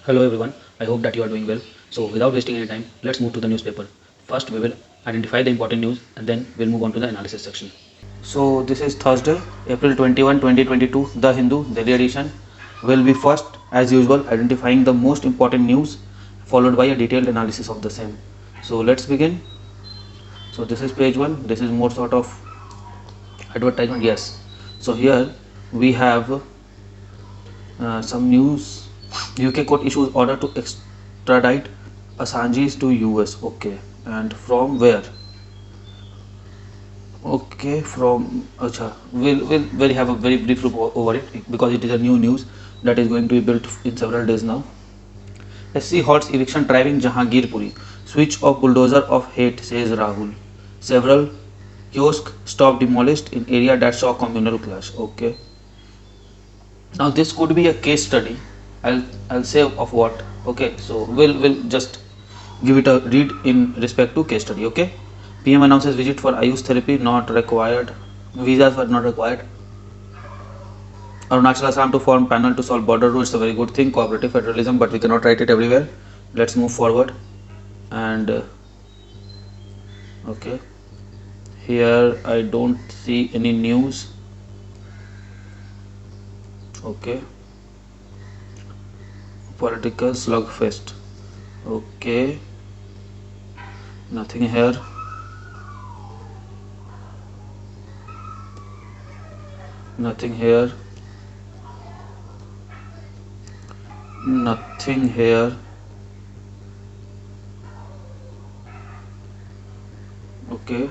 Hello everyone, I hope that you are doing well. So without wasting any time, let's move to the newspaper. First we will identify the important news and then we'll move on to the analysis section. So this is Thursday, April 21, 2022, The Hindu, Delhi edition. Will be first as usual identifying the most important news followed by a detailed analysis of the same. So let's begin. So this is page 1, this is more sort of advertisement, yes. So here we have some news. UK court issues order to extradite Assange to US. Okay, and from where? Okay, from acha. We'll have a very brief look over it because it is a new news that is going to be built in several days now. SC halts eviction driving Jahangirpuri. Switch off bulldozer of hate, says Rahul. Several kiosks stopped demolished in area that saw communal clash. Okay. Now this could be a case study. I'll say of what. Okay, so we'll just give it a read in respect to case study. Okay, PM announces visit for Ayush therapy not required. Visas were not required. Arunachal Assam to form panel to solve border routes. A very good thing, cooperative federalism, but we cannot write it everywhere. Let's move forward. And okay, here I don't see any news. Okay, political slugfest. Okay, nothing here. Nothing here. Nothing here. Okay.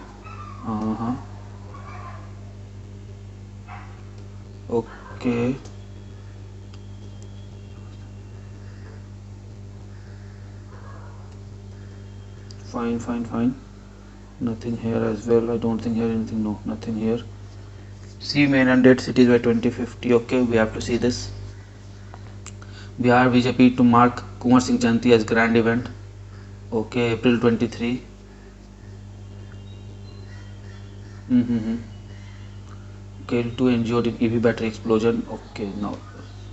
Okay. Fine. Nothing here as well. I don't think here anything. No, nothing here. See main and date cities by 2050. Okay, we have to see this. Bihar BJP to mark Kumar Singh Jayanti as grand event. Okay, April 23. Killed 2 injured in EV battery explosion. Okay, now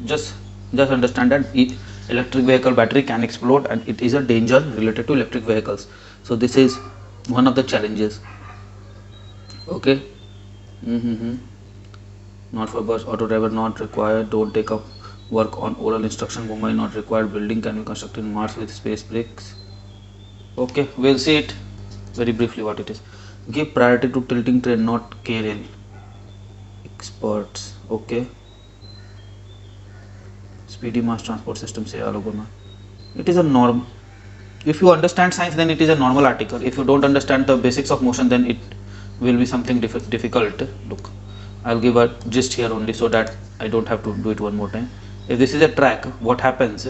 just understand that electric vehicle battery can explode and it is a danger related to electric vehicles. So this is one of the challenges. Okay. Not for bus, auto driver not required. Don't take up work on oral instruction. Mumbai not required. Building can be constructed in Mars with space bricks. Okay, we'll see it very briefly what it is. Give priority to tilting train, not K-rail. Experts. Okay. Speedy mass transport system say Alogona. It is a norm. If you understand science, then it is a normal article. If you don't understand the basics of motion, then it will be something difficult. Look, I'll give a gist here only so that I don't have to do it one more time. If this is a track, what happens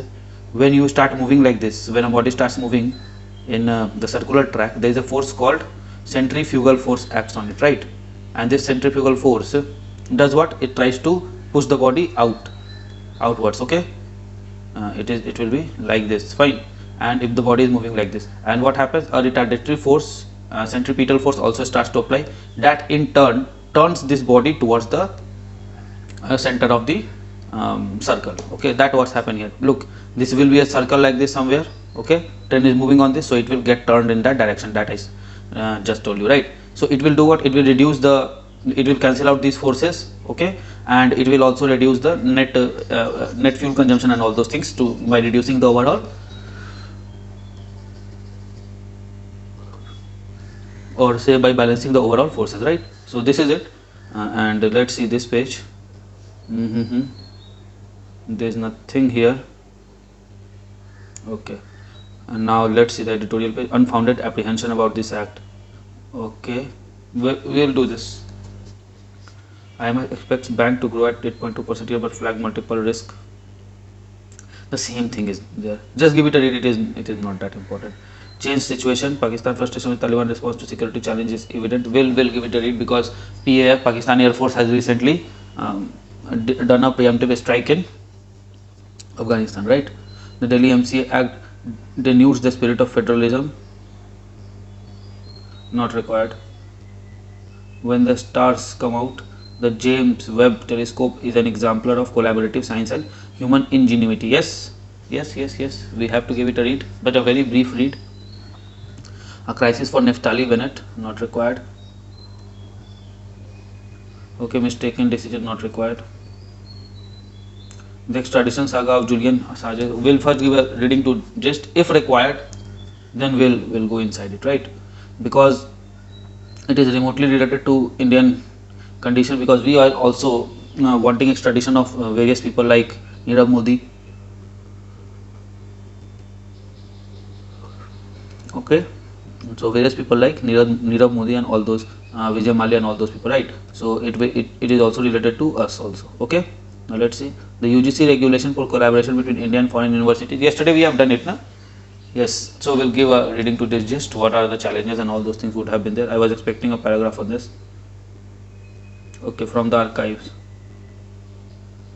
when you start moving like this? When a body starts moving in the circular track, there is a force called centrifugal force acts on it, right? And this centrifugal force does what? It tries to push the body outwards. Okay, it will be like this. Fine. And if the body is moving like this, and what happens? A retardatory force, centripetal force also starts to apply. That in turn turns this body towards the center of the circle. Okay, that what's happened here. Look, this will be a circle like this somewhere. Okay, train is moving on this, so it will get turned in that direction. That is just told you, right? So it will do what? It will reduce the, it will cancel out these forces. Okay, and it will also reduce the net fuel consumption and all those things to by reducing the overall, or say by balancing the overall forces, right? So this is it. And let's see this page. There's nothing here. Okay, and now let's see the editorial page. Unfounded apprehension about this act. Okay, we'll do this. IMF expects bank to grow at 8.2% year but flag multiple risk. The same thing is there. Just give it a read. It is not that important. Change situation. Pakistan frustration with Taliban response to security challenge is evident. Will give it a read because PAF, Pakistan Air Force, has recently done a preemptive strike in Afghanistan, right? The Delhi MCA Act denudes the spirit of federalism. Not required. When the stars come out, the James Webb telescope is an exemplar of collaborative science and human ingenuity. Yes, Yes, we have to give it a read, but a very brief read. A crisis for Naftali Bennett, not required. Okay, mistaken decision, not required. The extradition saga of Julian Assange. We'll first give a reading to just if required, then we'll go inside it, right? Because it is remotely related to Indian condition, because we are also wanting extradition of various people like Nirav Modi. Okay, so various people like Nirav Modi and all those Vijay Mallya and all those people, right? So it is also related to us also. Okay, now let's see the UGC regulation for collaboration between Indian and foreign universities. Yesterday we have done it, na? Yes, so we'll give a reading to this, just what are the challenges and all those things would have been there. I was expecting a paragraph on this. Okay, from the archives.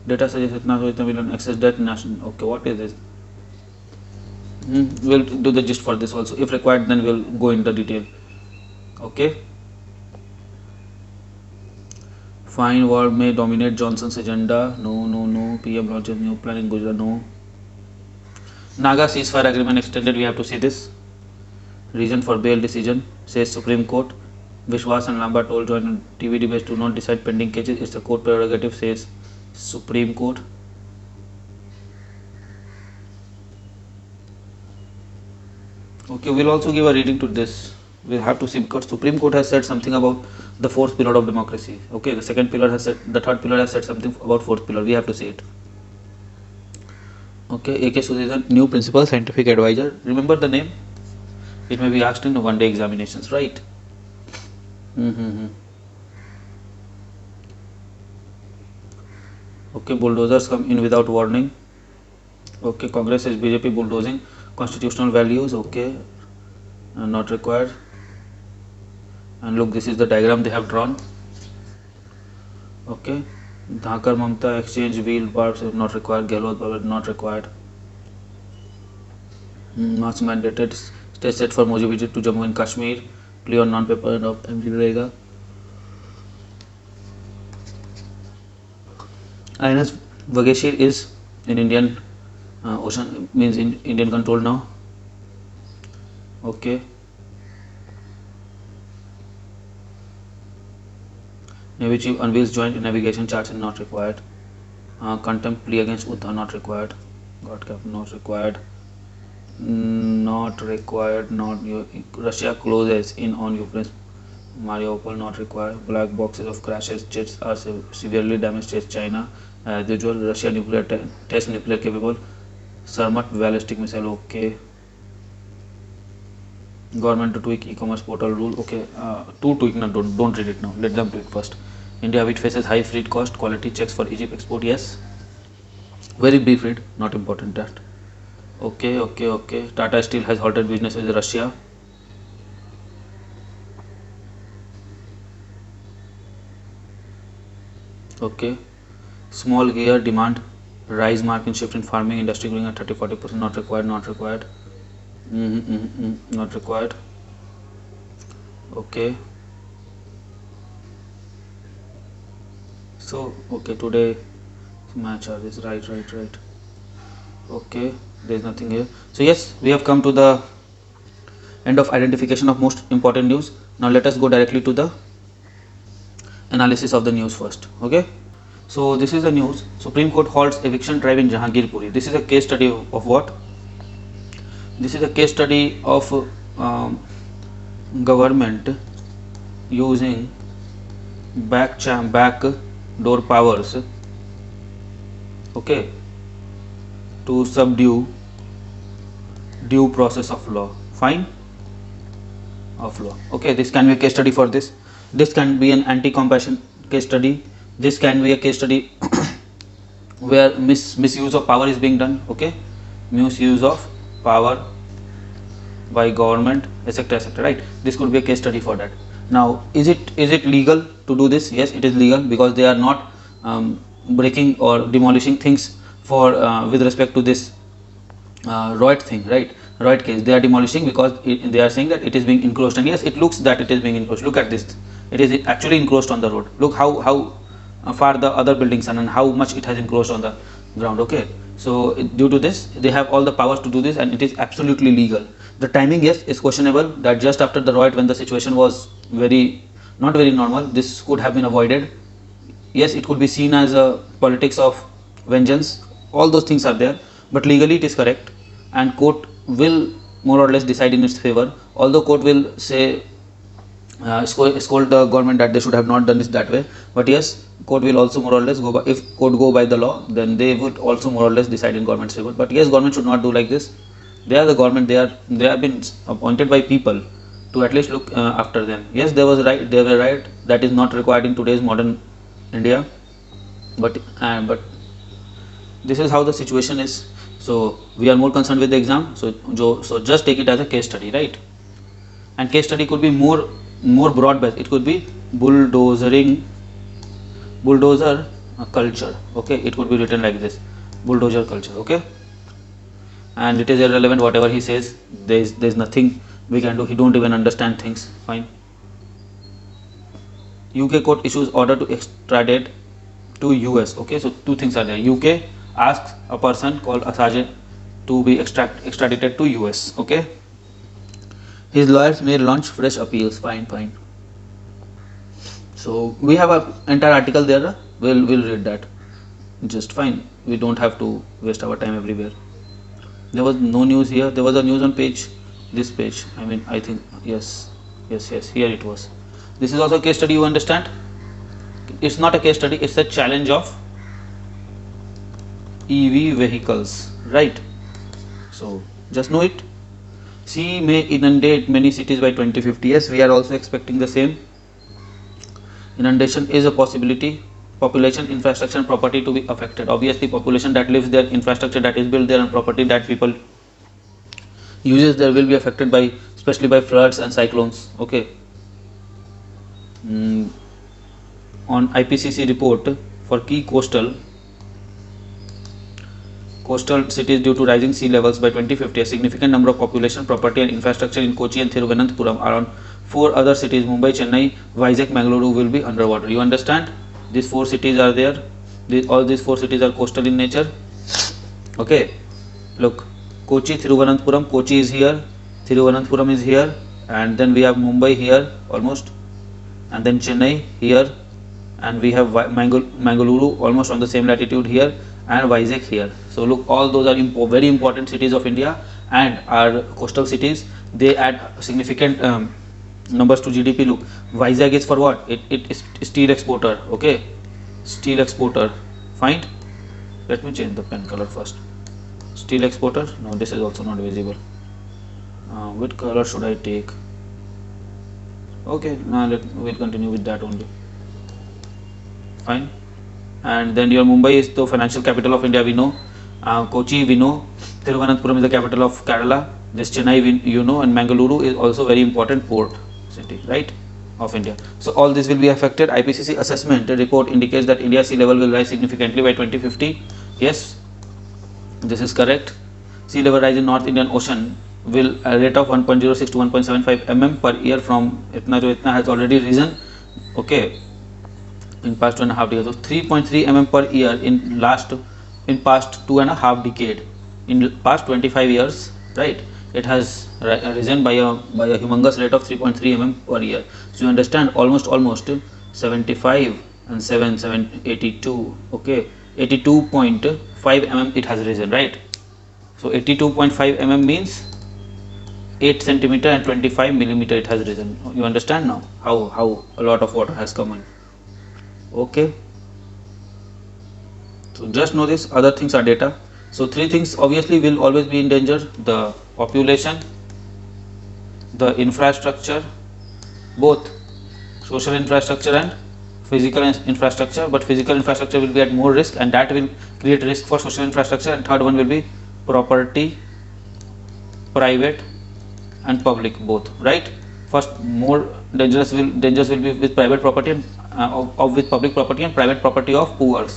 Data suggests itna million access that national. Okay, what is this? We'll do the gist for this also. If required, then we'll go into detail. Okay. Fine war may dominate Johnson's agenda. No. PM launches new plan in Gujarat. No. Naga ceasefire agreement extended. We have to see this. Reason for bail decision, says Supreme Court. Vishwas and Lamba told joint TV debates to not decide pending cases. It's a court prerogative, says Supreme Court. Okay, we'll also give a reading to this. We'll have to see, because Supreme Court has said something about the fourth pillar of democracy. Okay, the second pillar has said, the third pillar has said something about fourth pillar. We have to see it. Okay, AK Sudhir, new principal scientific advisor. Remember the name? It may be asked in one-day examinations, right? Okay, bulldozers come in without warning. Okay, Congress is BJP bulldozing constitutional values. Okay, not required. And look, this is the diagram they have drawn. Okay, Dhakar Mamta exchange wheel barbs not required. Gehlot not required. March mandated stay set for Modi visit to Jammu and Kashmir. Plea on non-paper and of MD रहेगा. INS Vageshir is in Indian Ocean, means in Indian control now. Okay. Navy chief unveils joint navigation charts and not required. Contempt plea against Uddha not required. God cap not required. Not required. Not Russia closes in on Ukraine's Mariupol not required. Black boxes of crashes jets are severely damaged, says China. As usual, Russia nuclear test nuclear capable Sarmat ballistic missile. Okay. Government to tweak e-commerce portal rule. Okay, to tweak, no, don't read it now. Let them tweak first. India wheat faces high freight cost. Quality checks for Egypt export. Yes. Very brief read, not important that. Okay. Tata Steel has halted business with Russia. Okay. Small gear demand rise market shift in farming industry growing at 30-40%. Not required. Not required. Okay. So okay, today match charges. Right. Okay, there is nothing here. So yes, we have come to the end of identification of most important news. Now let us go directly to the analysis of the news first. Okay. So this is the news. Supreme Court halts eviction drive in Jahangirpuri. This is a case study of what? This is a case study of government using back door powers, okay, to subdue due process of law. Fine, of law. Okay, this can be a case study for this. This can be an anti-compassion case study. This can be a case study where misuse of power is being done. Okay, misuse of power by government, etc., right? This could be a case study for that. Now, is it legal to do this? Yes, it is legal, because they are not breaking or demolishing things for with respect to this Royd thing, right? Royd case, they are demolishing because they are saying that it is being encroached, and yes, it looks that it is being encroached. Look at this, it is actually encroached on the road. Look how far the other buildings are and how much it has encroached on the ground. Okay, So due to this, they have all the powers to do this, and it is absolutely legal. The timing, yes, is questionable, that just after the riot, when the situation was not very normal, this could have been avoided. Yes, it could be seen as a politics of vengeance, all those things are there, but legally it is correct, and court will more or less decide in its favor, although court will say scold the government that they should have not done this that way. But yes, court will also more or less go by, if court go by the law, then they would also more or less decide in government's favor. But yes, government should not do like this. They are the government, they have been appointed by people to at least look after them. Yes, there was right, they were right, that is not required in today's modern India, but this is how the situation is. So we are more concerned with the exam, so just take it as a case study, right? And case study could be more broad based. It could be bulldozer culture, okay? It could be written like this, bulldozer culture, okay? And it is irrelevant whatever he says, there's nothing we can do, he don't even understand things, fine. UK court issues order to extradite to US, okay? So two things are there. UK asks a person called Assange to be extradited to US, okay? His lawyers may launch fresh appeals, fine. So we have an entire article there, we'll read that, just fine. We don't have to waste our time everywhere. There was no news here, there was a news on this page, I think, yes, here it was. This is also a case study, you understand? It's not a case study, it's a challenge of EV vehicles, right? So just know it. Sea may inundate many cities by 2050. Yes, we are also expecting the same. Inundation is a possibility. Population, infrastructure and property to be affected. Obviously population that lives there, infrastructure that is built there, and property that people uses there will be affected by, especially by floods and cyclones, okay? On IPCC report for key coastal cities due to rising sea levels by 2050, a significant number of population, property and infrastructure in Kochi and Thiruvananthapuram, around 4 other cities, Mumbai, Chennai, Vizag, Mangaluru, will be underwater. You understand? These 4 cities are there. All these 4 cities are coastal in nature. Okay, look, Kochi, Thiruvananthapuram. Kochi is here, Thiruvananthapuram is here, and then we have Mumbai here almost, and then Chennai here, and we have Mangaluru almost on the same latitude here, and Vizag here. So look, all those are very important cities of India and are coastal cities. They add significant numbers to GDP. Look, Vizag is for what? It is steel exporter, okay? Steel exporter, fine. Let me change the pen color first. Steel exporter, no, this is also not visible. Which color should I take? Okay, now we'll continue with that only, fine. And then your Mumbai is the financial capital of India, we know. Kochi, we know. Thiruvananthapuram is the capital of Kerala. This Chennai, you know, and Mangaluru is also very important port city, right, of India. So all this will be affected. IPCC assessment report indicates that India's sea level will rise significantly by 2050. Yes, this is correct. Sea level rise in North Indian Ocean will a rate of 1.06 to 1.75 mm per year from itna to itna has already risen, okay, in past 2.5 years. So 3.3 mm per year in past 2.5 decade. In past 25 years, right, it has risen by a humongous rate of 3.3 mm per year. So you understand, almost 75 and 82, okay, 82.5 mm it has risen, right? So 82.5 mm means 8 centimeter and 25 millimeter it has risen. You understand now how a lot of water has come in, okay? So just know this, other things are data. So 3 things obviously will always be in danger: the population, the infrastructure, both social infrastructure and physical infrastructure, but physical infrastructure will be at more risk, and that will create risk for social infrastructure. And third one will be property, private and public, both, right? First, more dangers will be with private property and with public property and private property of poor,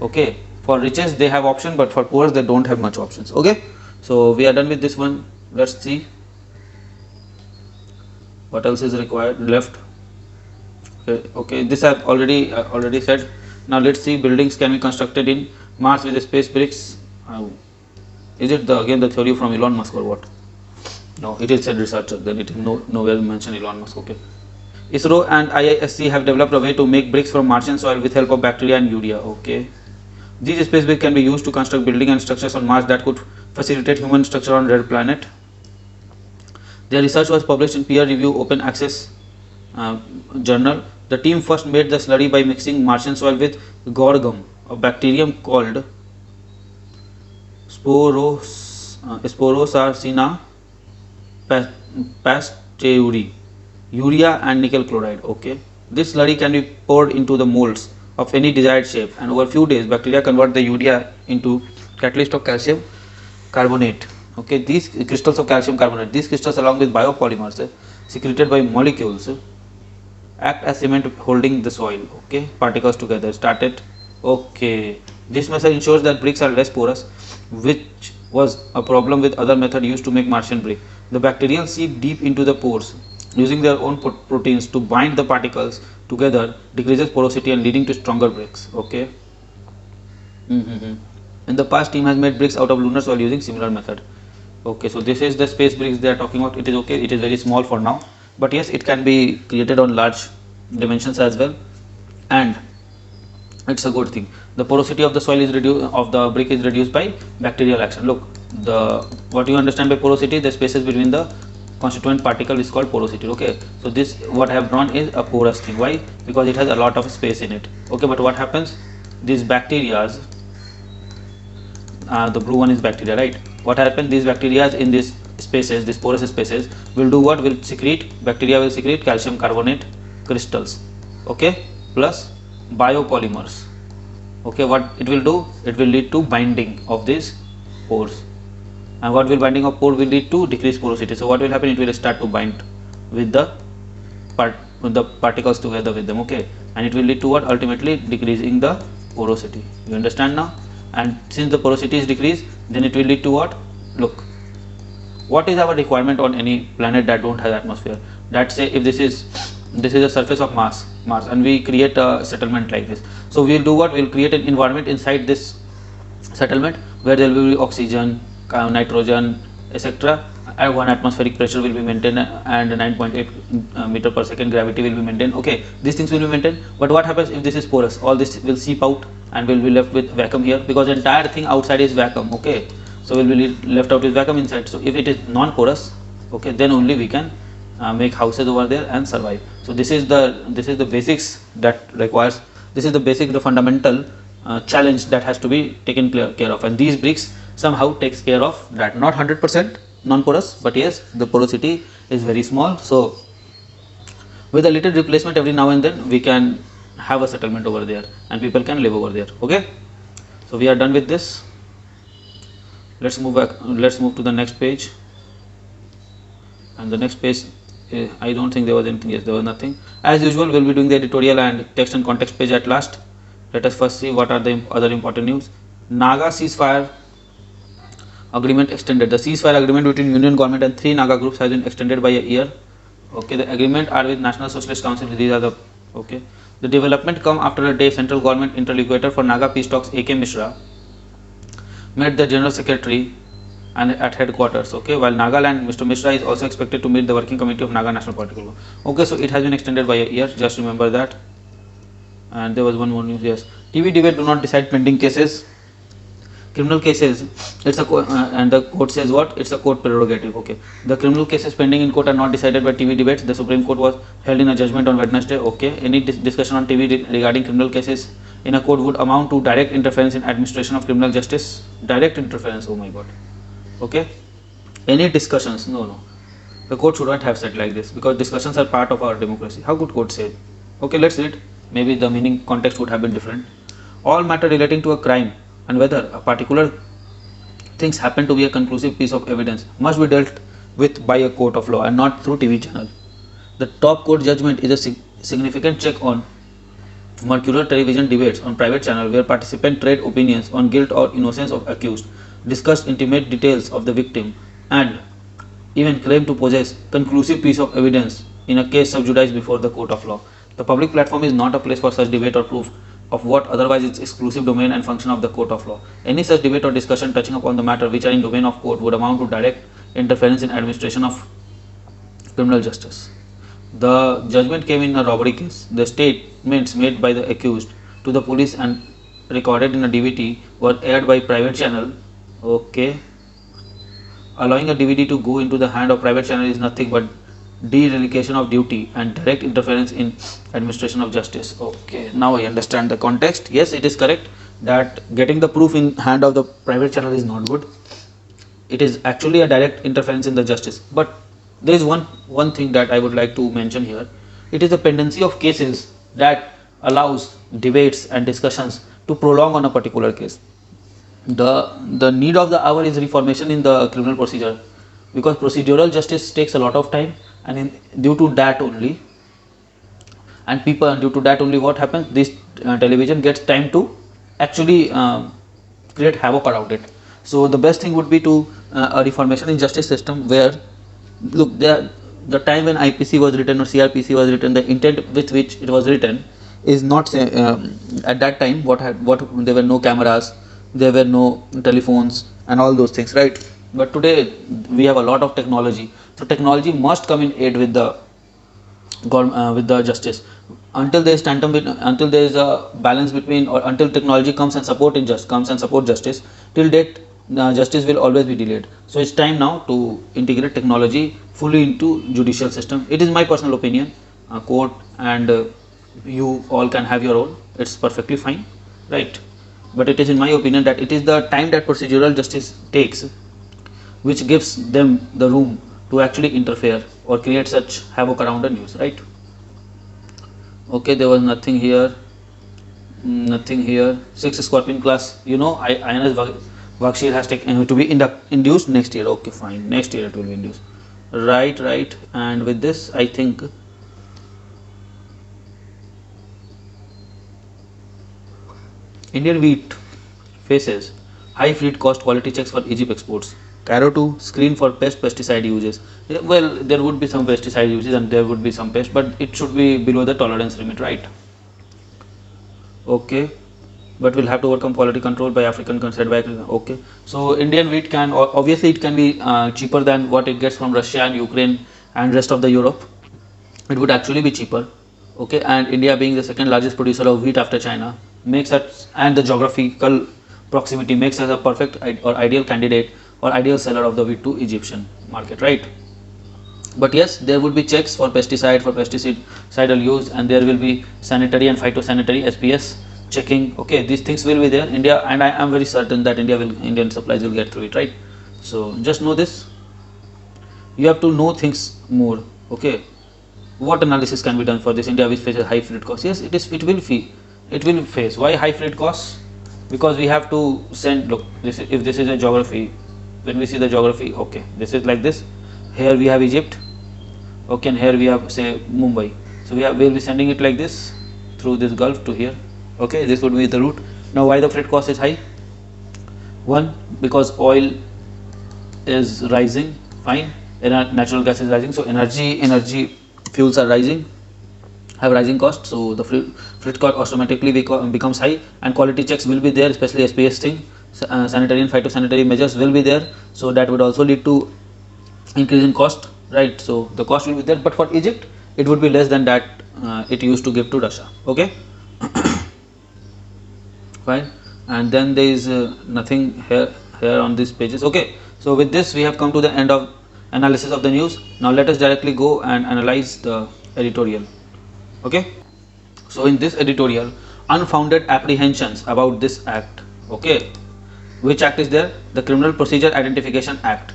okay? For riches they have option, but for poor they don't have much options, okay? So we are done with this one. Let's see what else is required left. Okay, this I've already said. Now let's see, buildings can be constructed in Mars with space bricks. Is it again the theory from Elon Musk or what? No, it is a researcher. Then it is nowhere mentioned Elon Musk. Okay. ISRO and IISc have developed a way to make bricks from Martian soil with help of bacteria and urea. Okay. These space bricks can be used to construct buildings and structures on Mars that could facilitate human structure on red planet. Their research was published in peer-reviewed open-access journal. The team first made the slurry by mixing Martian soil with gorgum, a bacterium called Sporosarcina pasteuri, urea and nickel chloride. Okay, this slurry can be poured into the molds of any desired shape, and over a few days bacteria convert the urea into catalyst of calcium carbonate. Okay, these crystals of calcium carbonate, these crystals along with biopolymers secreted by molecules act as cement holding the soil, okay, particles together. Started. Okay, this method ensures that bricks are less porous, which was a problem with other method used to make Martian brick. The bacteria seep deep into the pores using their own proteins to bind the particles together, decreases porosity and leading to stronger bricks. Okay. In the past, team has made bricks out of lunar soil using similar method. Okay, so this is the space bricks they are talking about. It is okay, it is very small for now, but yes, it can be created on large dimensions as well, and it's a good thing. The porosity of the soil is reduced, of the brick is reduced by bacterial action. Look, what you understand by porosity, the spaces between the constituent particle is called porosity. Okay, so this what I have drawn is a porous thing. Why? Because it has a lot of space in it. Okay, but what happens? These bacterias, the blue one is bacteria, right? What happens? These bacteria in these spaces, these porous spaces, will do what? Will secrete, bacteria will secrete calcium carbonate crystals, okay, plus biopolymers. Okay, what it will do? It will lead to binding of these pores, and what will binding of pore will lead to decreased porosity. So what will happen? It will start to bind with the particles together with them, okay, and it will lead to what? Ultimately decreasing the porosity. You understand now? And since the porosity is decreased, then it will lead to what? Look, what is our requirement on any planet that don't have atmosphere? That say if this is a surface of Mars, and we create a settlement like this. So we will do what? We will create an environment inside this settlement where there will be oxygen, nitrogen, etc. And 1 atmospheric pressure will be maintained, and 9.8 meter per second gravity will be maintained. Okay, these things will be maintained. But what happens if this is porous? All this will seep out and will be left with vacuum here, because the entire thing outside is vacuum. Okay, so will be left out with vacuum inside. So if it is non-porous, okay, then only we can make houses over there and survive. So this is the basics that requires. This is the fundamental challenge that has to be taken care of, and these bricks somehow takes care of that. Not 100% non-porous, but yes, the porosity is very small. So with a little replacement every now and then, we can have a settlement over there and people can live over there. Okay, so we are done with this. Let's move back. Let's move to the next page. And the next page, I don't think there was anything. Yes, there was nothing. As usual, we'll be doing the editorial and text and context page at last. Let us first see what are the other important news. Naga ceasefire agreement extended. The ceasefire agreement between Union government and 3 Naga groups has been extended by a year. Okay, the agreement are with National Socialist Council. These are the okay. The development come after a day central government interlocutor for Naga peace talks, A.K. Mishra, met the General Secretary and at headquarters. Okay, while Nagaland, Mr. Mishra is also expected to meet the working committee of Naga National Political Group. Okay, so it has been extended by a year. Just remember that. And there was one more news. Yes, TV debate do not decide pending cases. Criminal cases, it's a and the court says what? It's a court prerogative. Okay, the criminal cases pending in court are not decided by TV debates. The Supreme Court was held in a judgment on Wednesday. Okay, any discussion on TV regarding criminal cases in a court would amount to direct interference in administration of criminal justice. Direct interference. Oh my God. Okay, any discussions? No. The court should not have said like this, because discussions are part of our democracy. How could court say it? Okay, let's read. Maybe the meaning context would have been different. All matter relating to a crime and whether a particular things happen to be a conclusive piece of evidence must be dealt with by a court of law and not through TV channel. The top court judgment is a significant check on mercurial television debates on private channel where participants trade opinions on guilt or innocence of accused, discuss intimate details of the victim, and even claim to possess conclusive piece of evidence in a case sub judice before the court of law. The public platform is not a place for such debate or proof of what otherwise is exclusive domain and function of the court of law. Any such debate or discussion touching upon the matter which are in domain of court would amount to direct interference in administration of criminal justice. The judgment came in a robbery case. The statements made by the accused to the police and recorded in a DVD were aired by private channel. Okay. Allowing a DVD to go into the hand of private channel is nothing but dereliction of duty and direct interference in administration of justice. Okay, now I understand the context. Yes, it is correct that getting the proof in hand of the private channel is not good. It is actually a direct interference in the justice. But there is one thing that I would like to mention here. It is the pendency of cases that allows debates and discussions to prolong on a particular case. The need of the hour is reformation in the criminal procedure, because procedural justice takes a lot of time, and due to that only what happens, this television gets time to actually create havoc around it. So the best thing would be to a reformation in justice system, where look, the time when IPC was written or CRPC was written, the intent with which it was written is not at that time what there were no cameras, there were no telephones and all those things, right? But today we have a lot of technology, so technology must come in aid with the justice. Until there is until there is a balance between, or until technology comes and support justice, till date justice will always be delayed. So it's time now to integrate technology fully into judicial system. It is my personal opinion. Court and you all can have your own. It's perfectly fine, right? But it is in my opinion that it is the time that procedural justice takes which gives them the room to actually interfere or create such havoc around the news, right? Okay, there was nothing here. 6 Scorpion class, INS Vakshir has taken to be induced next year. Okay, fine, next year it will be induced, right. And with this, I think Indian wheat faces high feed cost quality checks for Egypt exports. Cairo to screen for pesticide uses. Well, there would be some pesticide uses and there would be some pest, but it should be below the tolerance limit, right? Okay, but we'll have to overcome quality control by African considered by. Okay, so Indian wheat can obviously it can be cheaper than what it gets from Russia and Ukraine and rest of the Europe. It would actually be cheaper. Okay, and India being the second largest producer of wheat after China makes us, and the geographical proximity makes us a perfect or ideal candidate or ideal seller of the wheat to Egyptian market, right? But yes, there would be checks for pesticidal use, and there will be sanitary and phytosanitary SPS checking. Okay, these things will be there. India, and I am very certain that Indian supplies will get through it, right? So just know this. You have to know things more. Okay, what analysis can be done for this India which faces high freight costs? Yes, it will face. Why high freight costs? Because we have to send. Look, if this is a geography, when we see the geography, okay, this is like this. Here we have Egypt, okay, and here we have say Mumbai. So we'll be sending it like this through this Gulf to here. Okay, this would be the route. Now, why the freight cost is high? One, because oil is rising, fine, and natural gas is rising. So energy fuels are rising, have rising cost. So the freight cost automatically becomes high, and quality checks will be there, especially SPS thing, sanitary and phytosanitary measures will be there. So that would also lead to increase in cost, right? So the cost will be there, but for Egypt it would be less than that it used to give to Russia. Okay, fine. And then there is nothing here on these pages. Okay, so with this we have come to the end of analysis of the news. Now let us directly go and analyze the editorial. Okay, so in this editorial, unfounded apprehensions about this act. Okay, which act is there? The Criminal Procedure Identification Act.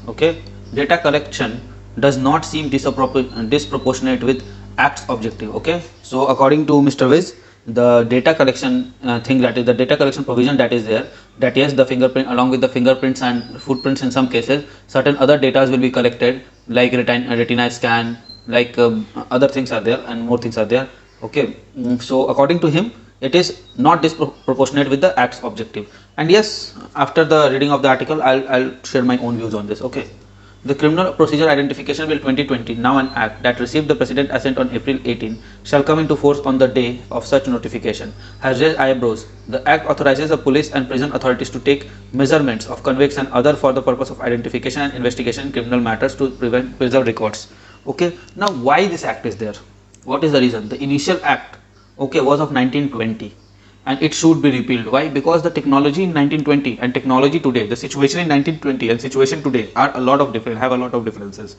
Okay, data collection does not seem disproportionate with act's objective. Okay, so according to Mr. Wiz, the data collection thing, that is the data collection provision that is there, that yes, the fingerprint, along with the fingerprints and footprints in some cases, certain other data will be collected, like retina scan, like other things are there and more things are there. Okay, so according to him, it is not disproportionate with the act's objective. And yes, after the reading of the article, I'll share my own views on this. Okay, The Criminal Procedure Identification Bill 2020, now an act that received the President assent on April 18, shall come into force on the day of such notification, has raised eyebrows. The act authorizes the police and prison authorities to take measurements of convicts and other for the purpose of identification and investigation in criminal matters to preserve records. Okay, now why this act is there? What is the reason? The initial act, okay, was of 1920. And it should be repealed. Why? Because the technology in 1920 and technology today, the situation in 1920 and situation today are have a lot of differences.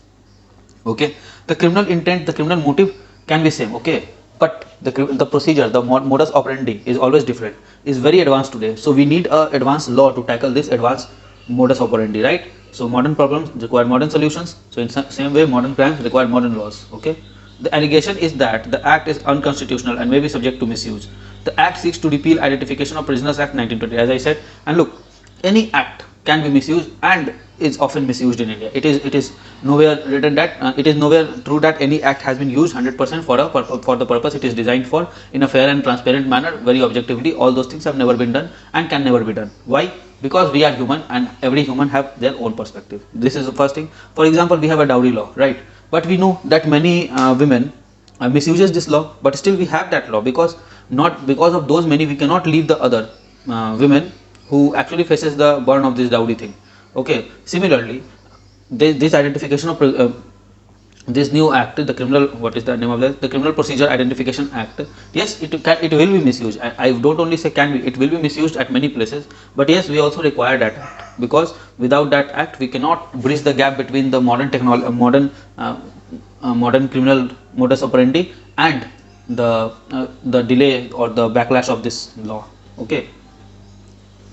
Okay, the criminal intent, the criminal motive can be same. Okay, but the procedure, the modus operandi is always different. Is very advanced today. So we need a advanced law to tackle this advanced modus operandi, right? So modern problems require modern solutions. So in same way, modern crimes require modern laws. Okay. The allegation is that the act is unconstitutional and may be subject to misuse. The act seeks to repeal Identification of Prisoners Act 1920, as I said. And look, any act can be misused and is often misused in India. It is nowhere written that it is nowhere true that any act has been used 100% for the purpose it is designed for in a fair and transparent manner. Very objectively, all those things have never been done and can never be done. Why? Because we are human and every human have their own perspective. This is the first thing. For example, we have a dowry law, right? But we know that many women misuses this law, but still we have that law because of those many we cannot leave the other women who actually faces the burden of this dowry thing. Okay. Similarly, this identification of this new act, the criminal, what is the name of that? The Criminal Procedure Identification Act. Yes, it will be misused. I don't only say can be, it will be misused at many places. But yes, we also require that act because without that act, we cannot bridge the gap between the modern technology, modern criminal modus operandi and the delay or the backlash of this law. Okay.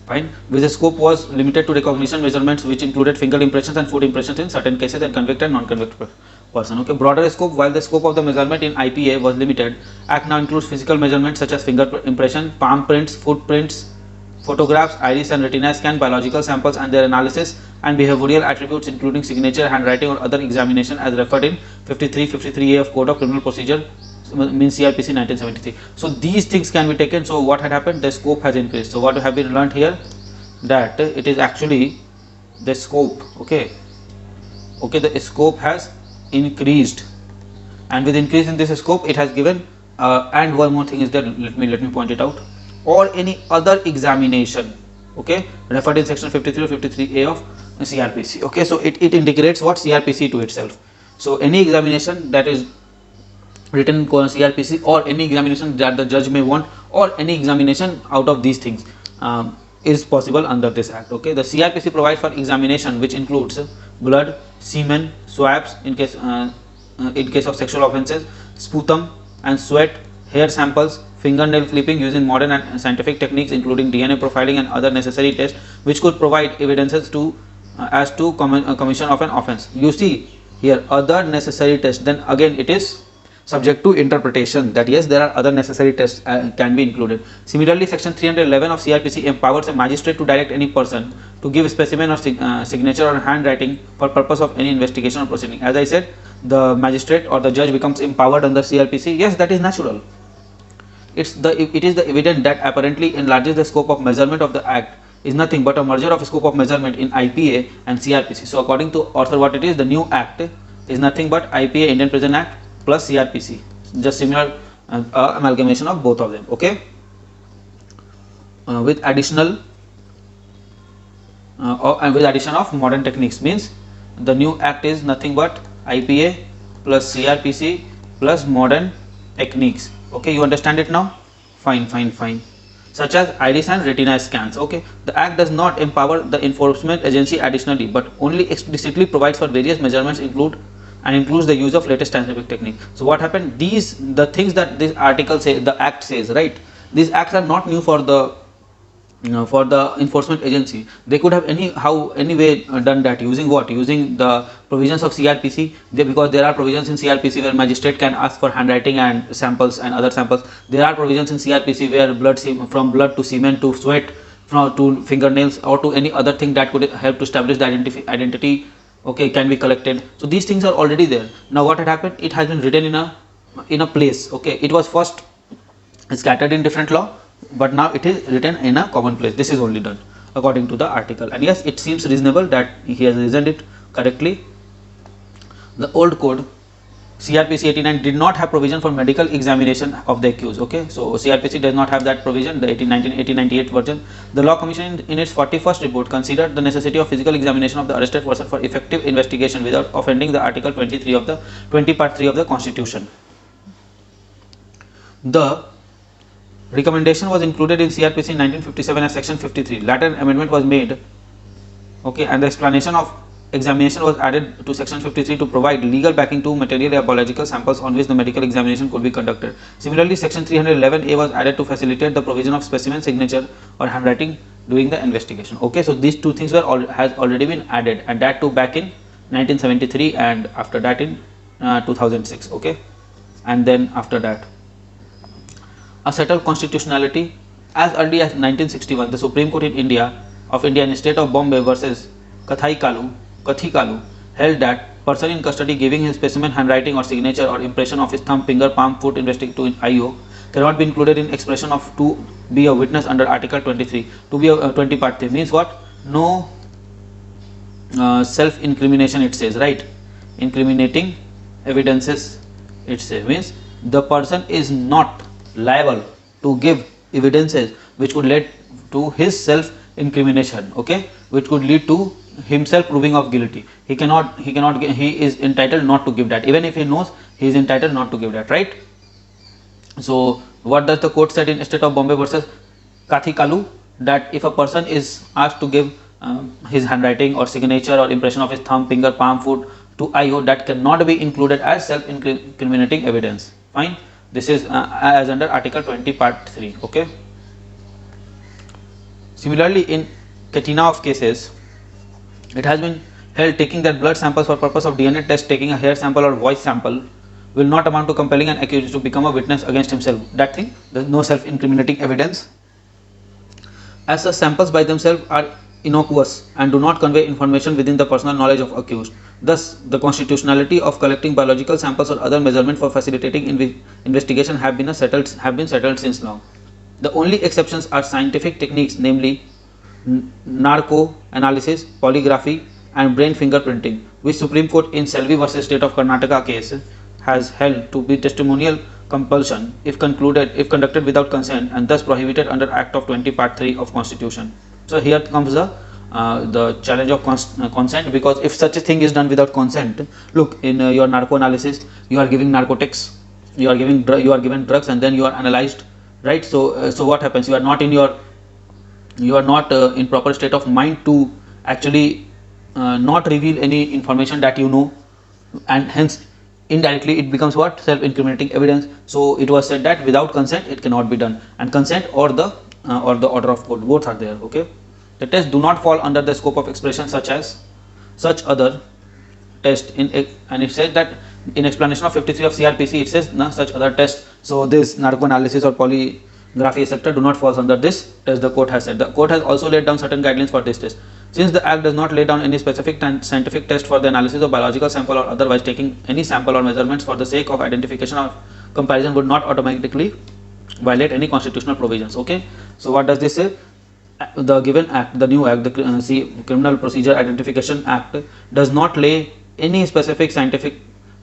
Fine. With the scope was limited to recognition measurements which included finger impressions and foot impressions in certain cases and convicted and non-convicted person. Okay. Broader scope. While the scope of the measurement in IPA was limited, Act now includes physical measurements such as finger impression, palm prints, footprints, photographs, iris and retina scan, biological samples and their analysis, and behavioral attributes including signature, handwriting or other examination as referred in 53A of Code of Criminal Procedure, means CRPC 1973. So these things can be taken. So what had happened? The scope has increased. So what have been learned here? That it is actually the scope. Okay. Okay, the scope has increased, and with increase in this scope, it has given. And one more thing is that let me point it out. Or any other examination. Okay, referred in section 53 or 53A of CRPC. Okay, so it integrates what? CRPC to itself. So any examination that is written in CRPC or any examination that the judge may want or any examination out of these things is possible under this act. Okay, the CRPC provides for examination which includes blood, semen, swabs in case of sexual offences, sputum and sweat, hair samples, fingernail clipping using modern and scientific techniques including DNA profiling and other necessary tests which could provide evidences to as to commission of an offence. You see here other necessary tests, then again it is subject to interpretation that yes, there are other necessary tests can be included. Similarly, section 311 of CRPC empowers a magistrate to direct any person to give specimen or signature or handwriting for purpose of any investigation or proceeding. As I said, the magistrate or the judge becomes empowered under CRPC. Yes, that is natural. It is the evidence that apparently enlarges the scope of measurement of the act is nothing but a merger of scope of measurement in IPA and CRPC. So according to author, what it is, the new act is nothing but IPA, Indian Prison Act, plus CRPC, just similar amalgamation of both of them. Okay, with additional and with addition of modern techniques, means the new act is nothing but IPA plus CRPC plus modern techniques. Okay, you understand it now? Fine. Such as iris and retina scans. Okay, the act does not empower the enforcement agency additionally, but only explicitly provides for various measurements includes the use of latest scientific technique. So what happened? The things that this article says, the act says, right? These acts are not new for the enforcement agency. They could have any way done that using what? Using the provisions of CRPC. Because there are provisions in CRPC where magistrate can ask for handwriting and samples and other samples. There are provisions in CRPC where from blood to semen to sweat, to fingernails or to any other thing that could help to establish the identity. Okay, can be collected. So these things are already there. Now what had happened? It has been written in a place. Okay, it was first scattered in different law, but now it is written in a common place. This is only done according to the article, and yes, it seems reasonable that he has reasoned it correctly. The old code CRPC 89 did not have provision for medical examination of the accused. Okay, so CRPC does not have that provision, the 1898 version. The Law Commission in its 41st report considered the necessity of physical examination of the arrested person for effective investigation without offending the Article 23 of the 20 Part 3 of the Constitution. The recommendation was included in CRPC in 1957 as Section 53. Later amendment was made, okay, and the explanation of examination was added to Section 53 to provide legal backing to material biological samples on which the medical examination could be conducted. Similarly, Section 311A was added to facilitate the provision of specimen signature or handwriting during the investigation. Okay, so these two things has already been added, and that too back in 1973, and after that in 2006. Okay, and then after that, a settled constitutionality. As early as 1961, the Supreme Court in India in state of Bombay versus Kathikalu held that person in custody giving his specimen handwriting or signature or impression of his thumb, finger, palm, foot to in IO cannot be included in expression of to be a witness under Article 23. To be a 20 Part 3 means what? No self-incrimination, it says, right? Incriminating evidences, it says, means the person is not liable to give evidences which could lead to his self-incrimination, okay, which could lead to himself proving of guilty. He is entitled not to give that. Even if he knows, he is entitled not to give that, right? So what does the court said in state of Bombay versus Kathikalu? That if a person is asked to give his handwriting or signature or impression of his thumb, finger, palm, foot to IO, that cannot be included as self-incriminating evidence. Fine. This is as under Article 20 Part 3. Okay. Similarly, in Katina of cases, it has been held taking that blood samples for purpose of DNA test, taking a hair sample or voice sample will not amount to compelling an accused to become a witness against himself. That thing, there is no self-incriminating evidence, as the samples by themselves are innocuous and do not convey information within the personal knowledge of accused. Thus, the constitutionality of collecting biological samples or other measurement for facilitating investigation have been settled since long. The only exceptions are scientific techniques, namely narco analysis, polygraphy, and brain fingerprinting, which Supreme Court in Selvi versus State of Karnataka case has held to be testimonial compulsion if conducted without consent, and thus prohibited under Act of 20 Part 3 of Constitution. So here comes the challenge of consent, because if such a thing is done without consent, look, in your narco analysis, you are giving narcotics, you are given drugs, and then you are analyzed, right? So what happens? You are not in proper state of mind to actually not reveal any information that you know, and hence indirectly it becomes what? Self-incriminating evidence. So it was said that without consent it cannot be done, and consent or the order of court, both are there. Okay. The tests do not fall under the scope of expression such other test and it says that in explanation of 53 of CRPC, it says such other tests. So this narco analysis or polygraphy etc. do not fall under this test, the court has said. The court has also laid down certain guidelines for this test. Since the Act does not lay down any specific scientific test for the analysis of biological sample or otherwise, taking any sample or measurements for the sake of identification or comparison would not automatically violate any constitutional provisions. Okay. So what does this say? The given act, the new act, the Criminal Procedure Identification Act, does not lay any specific scientific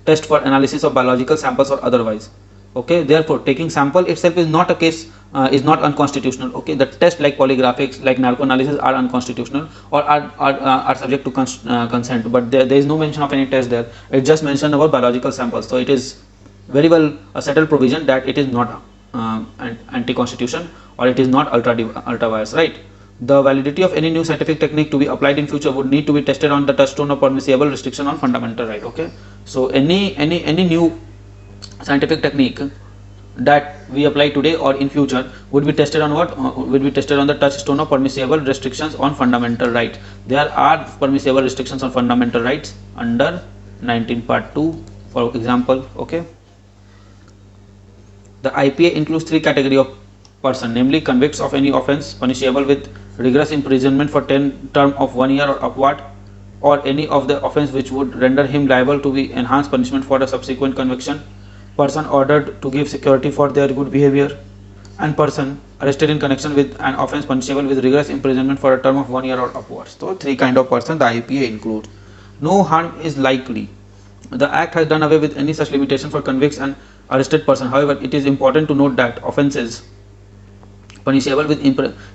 test for analysis of biological samples or otherwise. Okay, therefore taking sample itself is not a case, is not unconstitutional. Okay, the test like polygraphics, like narco analysis are unconstitutional or are subject to consent, but there is no mention of any test there. It just mentioned about biological samples. So it is very well a settled provision that it is not anti-constitution or it is not ultra-vires, right? The validity of any new scientific technique to be applied in future would need to be tested on the touchstone of permissible restriction on fundamental right. Okay, so any new scientific technique that we apply today or in future would be tested on what? Would be tested on the touchstone of permissible restrictions on fundamental rights. There are permissible restrictions on fundamental rights under 19 Part 2, for example. Okay. The IPA includes three categories of person, namely convicts of any offence punishable with rigorous imprisonment for term of 1 year or upward, or any of the offence which would render him liable to be enhanced punishment for the subsequent conviction, person ordered to give security for their good behavior, and person arrested in connection with an offence punishable with rigorous imprisonment for a term of 1 year or upwards. So three kind of person the IPA includes. No harm is likely. The Act has done away with any such limitation for convicts and arrested person. However, it is important to note that offences punishable with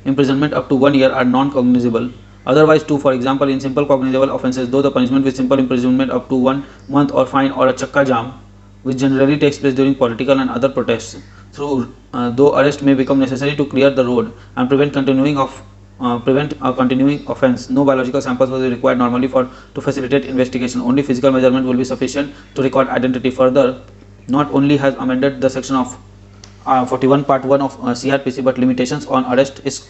imprisonment up to 1 year are non-cognizable. Otherwise, too, for example, in simple cognizable offences, though the punishment with simple imprisonment up to 1 month or fine or a chakka jam, which generally takes place during political and other protests, though arrest may become necessary to clear the road and prevent a continuing offence. No biological samples will be required normally to facilitate investigation. Only physical measurement will be sufficient to record identity. Further, not only has amended the section of 41 part 1 of CRPC, but limitations on arrest is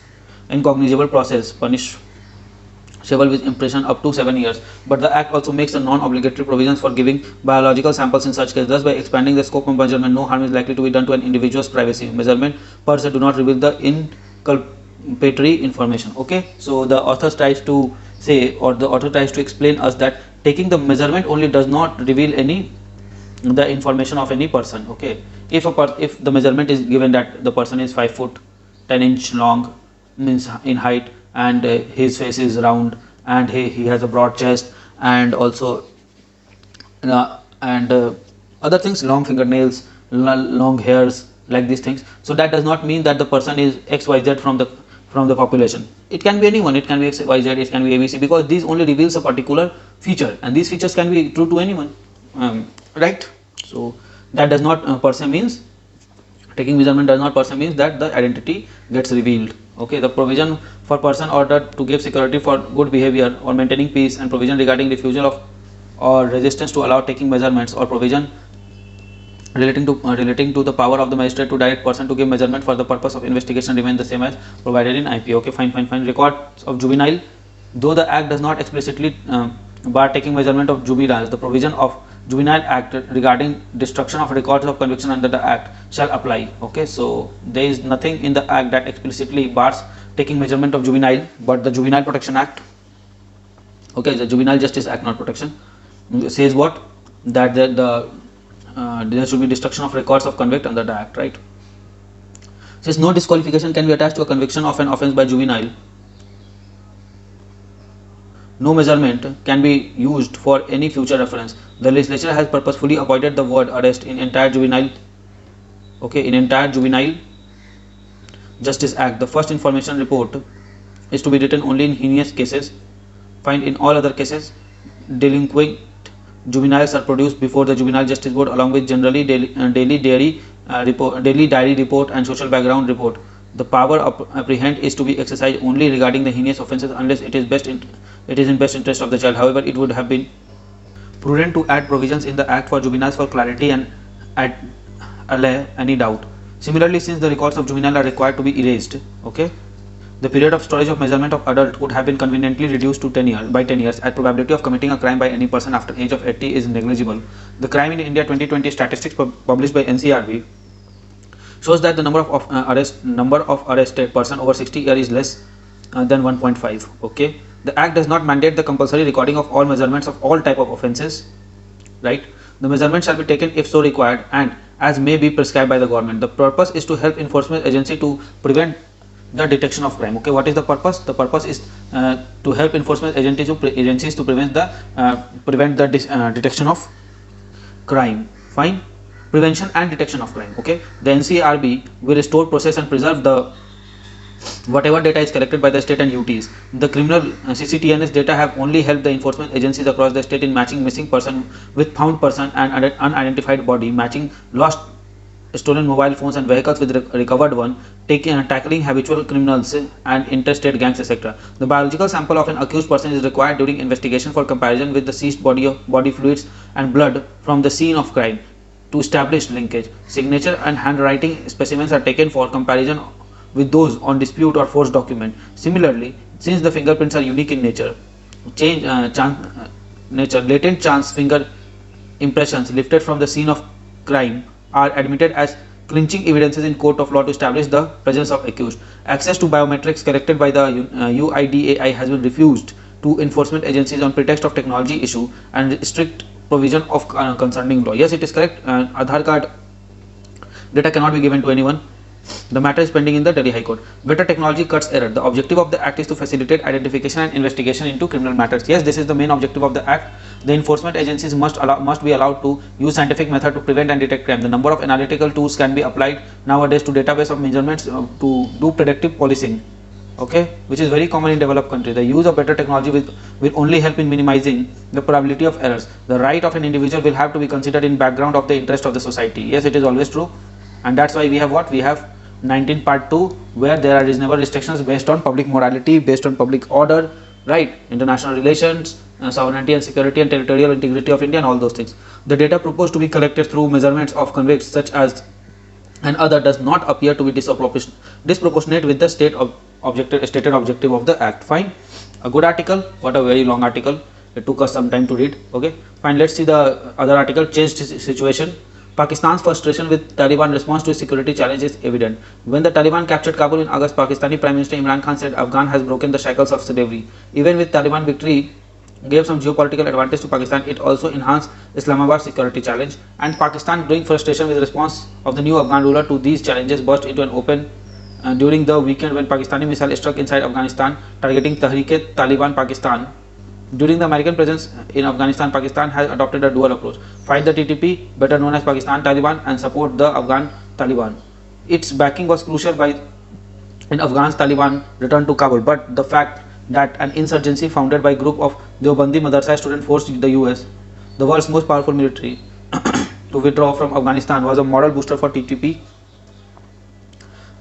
incognizable process punishable with imprisonment up to 7 years. But the Act also makes a non-obligatory provisions for giving biological samples in such case. Thus, by expanding the scope of measurement, no harm is likely to be done to an individual's privacy. Measurement per se do not reveal the inculpatory information. Okay, so the author tries to say, or the author tries to explain us that taking the measurement only does not reveal the information of any person. Okay, if the measurement is given that the person is 5 foot 10 inch long, means in height, and his face is round, and he has a broad chest, and also other things, long fingernails, long hairs, like these things. So that does not mean that the person is XYZ from the population. It can be anyone, it can be XYZ, it can be ABC, because these only reveals a particular feature, and these features can be true to anyone, right? So that does not per se means, taking measurement does not per se means that the identity gets revealed. Okay, the provision for person ordered to give security for good behavior or maintaining peace, and provision regarding refusal of or resistance to allow taking measurements, or provision relating to the power of the magistrate to direct person to give measurement for the purpose of investigation remain the same as provided in IP. Okay, fine. Records of juvenile, though the Act does not explicitly bar taking measurement of juveniles, the provision of Juvenile Act regarding destruction of records of conviction under the Act shall apply. Okay, so there is nothing in the Act that explicitly bars taking measurement of juvenile, but the Juvenile Protection Act, okay, the Juvenile Justice Act, not protection, says what? That there should be destruction of records of convict under the Act, right? Says no disqualification can be attached to a conviction of an offence by juvenile. No measurement can be used for any future reference. The legislature has purposefully avoided the word arrest in entire juvenile Justice Act. The first information report is to be written only in heinous cases. Find in all other cases, delinquent juveniles are produced before the Juvenile Justice Board along with generally daily diary report and social background report. The power of apprehend is to be exercised only regarding the heinous offences unless it is in best interest of the child. However, it would have been prudent to add provisions in the Act for juveniles for clarity and allay any doubt. Similarly, since the records of juvenile are required to be erased, okay, the period of storage of measurement of adult would have been conveniently reduced to 10 years, as probability of committing a crime by any person after age of 80 is negligible. The Crime in India 2020 statistics published by NCRB shows that the number of arrested person over 60 years is less than 1.5. Okay, the Act does not mandate the compulsory recording of all measurements of all type of offences, right? The measurement shall be taken if so required and as may be prescribed by the government. The purpose is to help enforcement agency to prevent the detection of crime. Okay, what is the purpose? The purpose is to help enforcement agencies to prevent the detection of crime. Fine. Prevention and detection of crime. Okay, the NCRB will restore, process and preserve whatever data is collected by the state and UTs. The criminal CCTNS data have only helped the enforcement agencies across the state in matching missing person with found person and unidentified body, matching lost stolen mobile phones and vehicles with recovered one, tackling habitual criminals and interstate gangs, etc. The biological sample of an accused person is required during investigation for comparison with the seized body fluids and blood from the scene of crime to establish linkage. Signature and handwriting specimens are taken for comparison with those on dispute or forged document. Similarly, since the fingerprints are unique in nature, latent chance finger impressions lifted from the scene of crime are admitted as clinching evidences in court of law to establish the presence of accused. Access to biometrics collected by the UIDAI has been refused to enforcement agencies on pretext of technology issue and strict provision of concerning law. Yes, it is correct. Aadhaar card data cannot be given to anyone. The matter is pending in the Delhi High Court. Better technology cuts error. The objective of the act is to facilitate identification and investigation into criminal matters. Yes, this is the main objective of the act. The enforcement agencies must be allowed to use scientific method to prevent and detect crime. The number of analytical tools can be applied nowadays to database of measurements to do predictive policing. Okay, which is very common in developed countries. The use of better technology will only help in minimizing the probability of errors. The right of an individual will have to be considered in background of the interest of the society. Yes, it is always true, and that's why we have what we have 19 part 2, where there are reasonable restrictions based on public morality, based on public order, right, international relations, sovereignty and security and territorial integrity of India and all those things. The data proposed to be collected through measurements of convicts such as and other does not appear to be disproportionate with the stated objective of the act. Fine, a good article. What a very long article, it took us some time to read. Okay, fine, let's see the other article. Changed situation. Pakistan's frustration with Taliban response to security challenge is evident. When the Taliban captured Kabul in August, Pakistani Prime Minister Imran Khan said Afghan has broken the shackles of slavery. Even with Taliban victory gave some geopolitical advantage to Pakistan, it also enhanced Islamabad's security challenge, and Pakistan, during frustration with the response of the new Afghan ruler to these challenges, burst into an open during the weekend when Pakistani missile struck inside Afghanistan, targeting Tehrik-e-Taliban Pakistan. During the American presence in Afghanistan, Pakistan has adopted a dual approach: fight the TTP, better known as Pakistan Taliban, and support the Afghan Taliban. Its backing was crucial when Afghan Taliban returned to Kabul, but the fact that an insurgency founded by a group of Deobandi Madrasa students forced the US, the world's most powerful military, to withdraw from Afghanistan was a moral booster for TTP.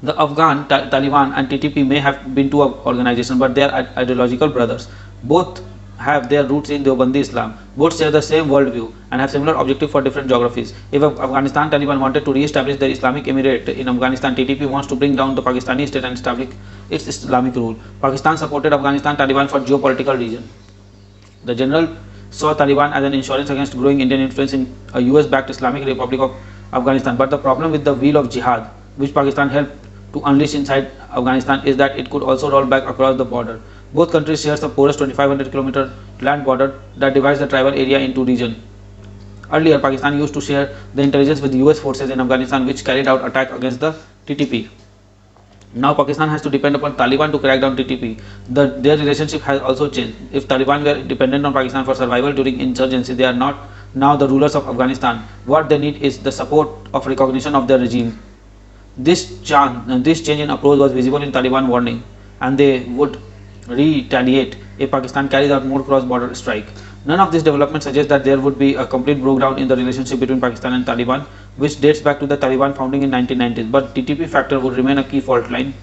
The Afghan Taliban and TTP may have been two organizations, but they are ideological brothers. Both have their roots in Deobandi Islam. Both share the same worldview and have similar objectives for different geographies. If Afghanistan Taliban wanted to re-establish the Islamic Emirate in Afghanistan, TTP wants to bring down the Pakistani state and establish its Islamic rule. Pakistan supported Afghanistan Taliban for geopolitical reasons. The general saw Taliban as an insurance against growing Indian influence in a US-backed Islamic Republic of Afghanistan. But the problem with the wheel of jihad, which Pakistan helped to unleash inside Afghanistan, is that it could also roll back across the border. Both countries share the porous 2,500-kilometer land border that divides the tribal area into regions. Earlier, Pakistan used to share the intelligence with US forces in Afghanistan, which carried out attacks against the TTP. Now Pakistan has to depend upon Taliban to crack down TTP. Their relationship has also changed. If Taliban were dependent on Pakistan for survival during insurgency, they are not now the rulers of Afghanistan. What they need is the support of recognition of their regime. This change in approach was visible in Taliban warning, and they would retaliate if Pakistan carries out more cross-border strike. None of this development suggests that there would be a complete breakdown in the relationship between Pakistan and Taliban, which dates back to the Taliban founding in 1990s. But TTP factor would remain a key fault line.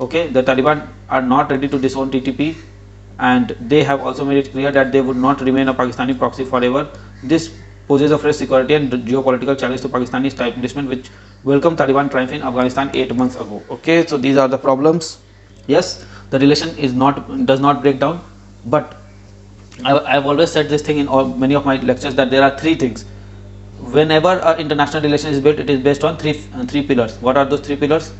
Okay, the Taliban are not ready to disown TTP, and they have also made it clear that they would not remain a Pakistani proxy forever. This poses a fresh security and geopolitical challenge to Pakistani establishment, which welcomed Taliban triumph in Afghanistan 8 months ago. Okay, so these are the problems. Yes, the relation does not break down, but I have always said this thing in many of my lectures, that there are three things. Whenever an international relation is built, it is based on three pillars. What are those three pillars?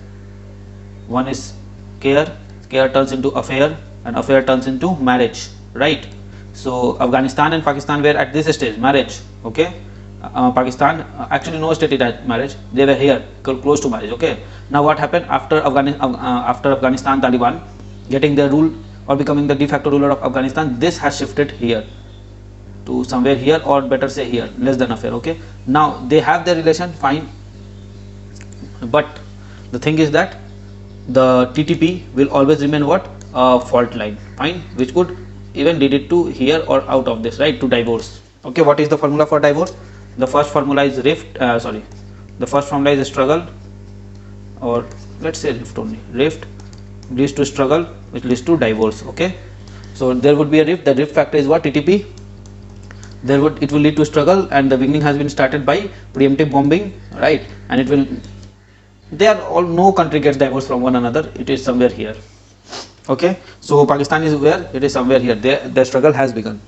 One is care. Care turns into affair, and affair turns into marriage, right? So Afghanistan and Pakistan were at this stage, marriage. Okay, Pakistan actually no state at marriage, they were here close to marriage. Okay, now what happened after Afghanistan Taliban getting their rule or becoming the de facto ruler of Afghanistan? This has shifted here to somewhere here, or better say here, less than affair. Okay, now they have their relation, fine, but the thing is that the TTP will always remain what? A fault line, fine, which could even lead it to here or out of this, right, to divorce. Okay, what is the formula for divorce? The first formula is the first formula is struggle, or let's say rift only. Rift leads to struggle, which leads to divorce. Okay, so there would be a rift. The rift factor is what? TTP. It will lead to struggle, and the beginning has been started by preemptive bombing, right? And no country gets divorced from one another. It is somewhere here. Okay, so Pakistan is where? It is somewhere here. The struggle has begun,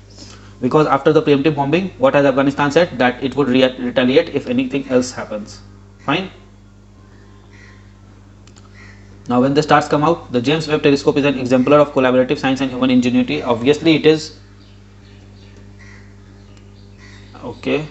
because after the preemptive bombing, what has Afghanistan said? That it would retaliate if anything else happens. Fine. Now when the stars come out, the James Webb telescope is an exemplar of collaborative science and human ingenuity. Obviously it is. Okay,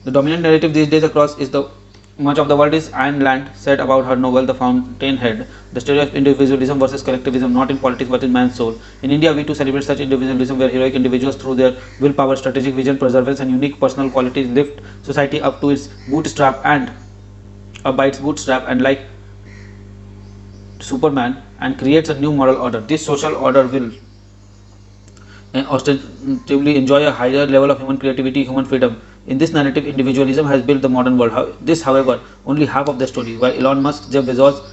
the dominant narrative these days across is the Much of the world is Ayn Rand said about her novel The Fountainhead, the story of individualism versus collectivism, not in politics but in man's soul. In India, we too celebrate such individualism where heroic individuals through their willpower, strategic vision, perseverance and unique personal qualities lift society up to its bootstrap and like Superman and creates a new moral order. This social order will ostensibly enjoy a higher level of human creativity, human freedom. In this narrative, individualism has built the modern world. This, however, only half of the story. While Elon Musk, Jeff Bezos,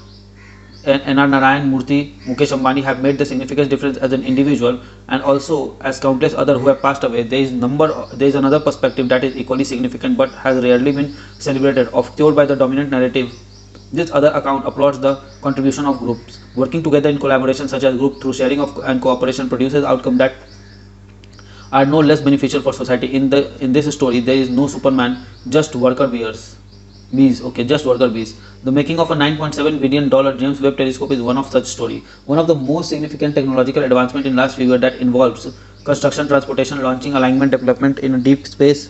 N.R. Narayan Murthy, Mukesh Ambani have made the significant difference as an individual and also as countless others who have passed away, there is another perspective that is equally significant but has rarely been celebrated, obscured by the dominant narrative. This other account applauds the contribution of groups. Working together in collaboration such as group through sharing of and cooperation produces outcomes that are no less beneficial for society. In this story, there is no Superman, just worker bees. Just worker bees. The making of a $9.7 billion James Webb telescope is one of such story. One of the most significant technological advancement in last few years that involves construction, transportation, launching, alignment, development in deep space.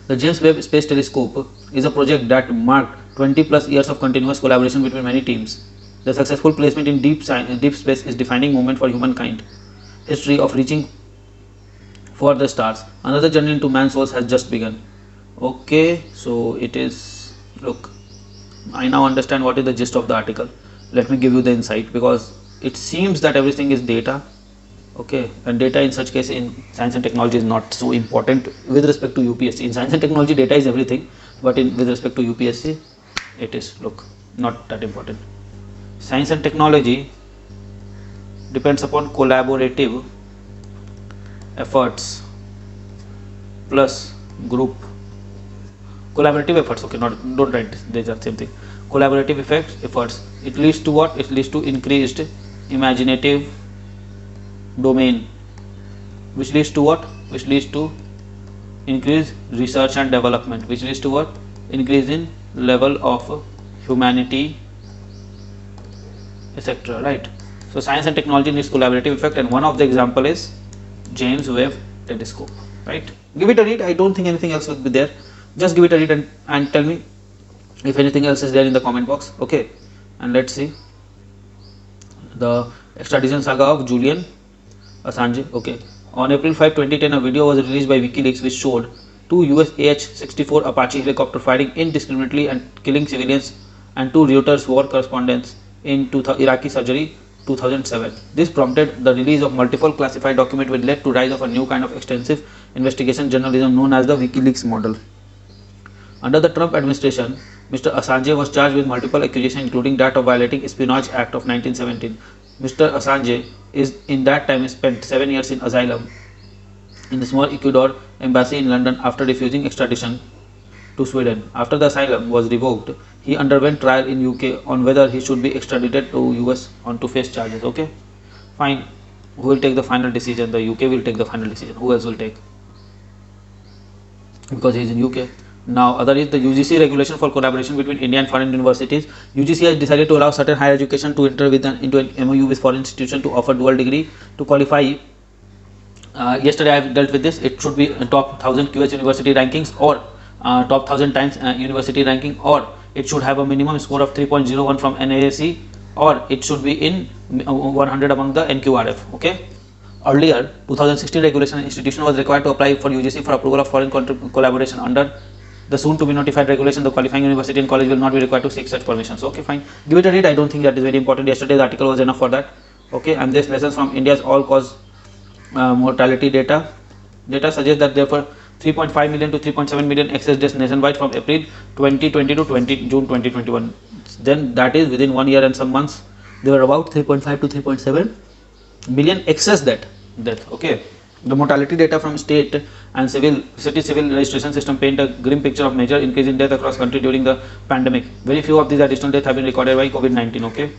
The James Webb Space Telescope is a project that marked 20 plus years of continuous collaboration between many teams. The successful placement in deep space is defining moment for humankind. History of reaching for the stars. Another journey into man's souls has just begun. Okay, so it is, look, I now understand what is the gist of the article. Let me give you the insight, because it seems that everything is data. Okay, and data in such case in science and technology is not so important with respect to UPSC. In science and technology, data is everything, but with respect to UPSC, it is, look, not that important. Science and technology depends upon collaborative efforts plus group collaborative efforts. Okay, don't write this, they are same thing. Collaborative efforts, it leads to what? It leads to increased imaginative domain, which leads to what? Which leads to increased research and development, which leads to what? Increase in level of humanity, etc. Right? So science and technology needs collaborative effect, and one of the example is James Webb Telescope. Right? Give it a read. I don't think anything else will be there. Just give it a read and tell me if anything else is there in the comment box. Okay, and let's see the extradition saga of Julian Assange. Okay, on April 5, 2010, a video was released by WikiLeaks which showed two US AH-64 Apache helicopter firing indiscriminately and killing civilians, and two Reuters war correspondents in Iraqi surgery 2007. This prompted the release of multiple classified documents, which led to rise of a new kind of extensive investigation journalism known as the WikiLeaks model. Under the Trump administration, Mr. Assange was charged with multiple accusations, including that of violating Espionage Act of 1917. Mr. Assange is in that time spent 7 years in asylum in the small Ecuador embassy in London after refusing extradition to Sweden. After the asylum was revoked, he underwent trial in UK on whether he should be extradited to US on to face charges. Okay, fine. Who will take the final decision? The UK will take the final decision. Who else will take? Because he is in UK. Now, other is the UGC regulation for collaboration between India and foreign universities. UGC has decided to allow certain higher education to enter into an MOU with foreign institution to offer dual degree to qualify. Yesterday I have dealt with this. It should be top 1000 QS university rankings or top 1000 times university ranking, or it should have a minimum score of 3.01 from NAAC, or it should be in 100 among the NQRF. Okay. Earlier, 2016 regulation, institution was required to apply for UGC for approval of foreign collaboration. Under the soon to be notified regulation, the qualifying university and college will not be required to seek such permissions. Okay, fine. Give it a read. I don't think that is very important. Yesterday's article was enough for that. Okay, and this lessons from India's all-cause mortality data. Data suggests that therefore 3.5 million to 3.7 million excess deaths nationwide from April 2020 to June 2021. Then that is within 1 year and some months, there were about 3.5 to 3.7 million excess death. Okay. The mortality data from state and city civil registration system paint a grim picture of major increase in death across country during the pandemic. Very few of these additional deaths have been recorded by COVID-19. Okay.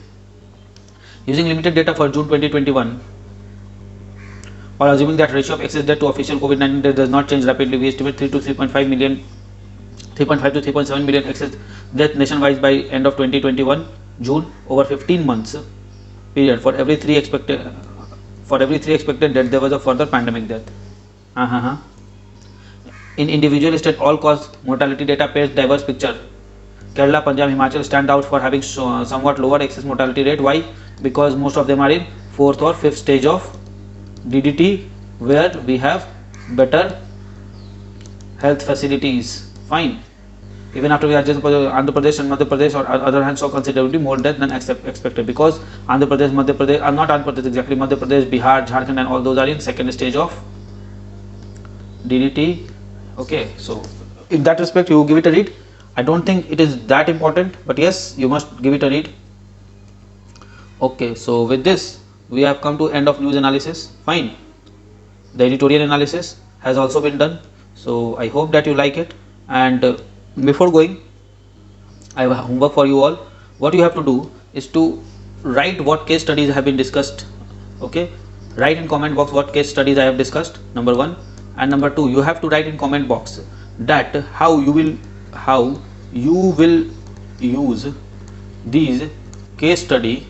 Using limited data for June 2021, or assuming that ratio of excess death to official COVID-19 death does not change rapidly, we estimate 3 to 3.5 million, 3.5 to 3.7 million excess death nationwide by end of 2021 June over 15 months period. For every 3 expected death, there was a further pandemic death. In individual state, all cause mortality data paints diverse picture Kerala, Punjab, Himachal stand out for having somewhat lower excess mortality rate. Why? Because most of them are in 4th or 5th stage of DDT, where we have better health facilities. Fine. Even after we adjust Andhra Pradesh and Madhya Pradesh or other hands saw considerably more death than expected, because Andhra Pradesh, Madhya Pradesh, not Andhra Pradesh exactly, Madhya Pradesh, Bihar, Jharkhand and all those are in 2nd stage of DDT. Okay, so in that respect you give it a read. I don't think it is that important, but yes, you must give it a read. Okay, so with this we have come to end of news analysis. Fine. The editorial analysis has also been done, so I hope that you like it. And before going, I have homework for you all. What you have to do is to write what case studies have been discussed. Okay, write in comment box what case studies I have discussed, number 1, and number 2, you have to write in comment box that how you will use these case study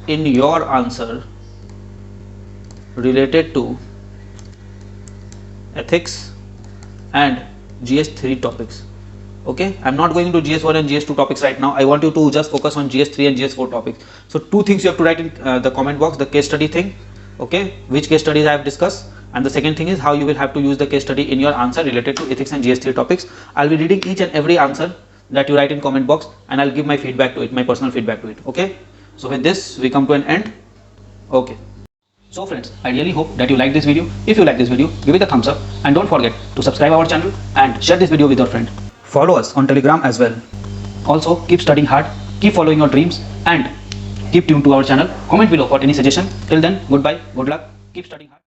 in your answer related to ethics and GS3 topics. Okay, I'm not going into GS1 and GS2 topics right now. I want you to just focus on GS3 and GS4 topics. So 2 things you have to write in the comment box: the case study thing, okay, which case studies I have discussed, and the second thing is how you will have to use the case study in your answer related to ethics and GS3 topics. I'll be reading each and every answer that you write in comment box, and I'll give my feedback to it, my personal feedback to it. Okay, so with this we come to an end. Okay, so friends, I really hope that you like this video. If you like this video, give it a thumbs up, and don't forget to subscribe our channel and share this video with your friend. Follow us on Telegram as well. Also, keep studying hard, keep following your dreams, and keep tuned to our channel. Comment below for any suggestion. Till then, goodbye, good luck, keep studying hard.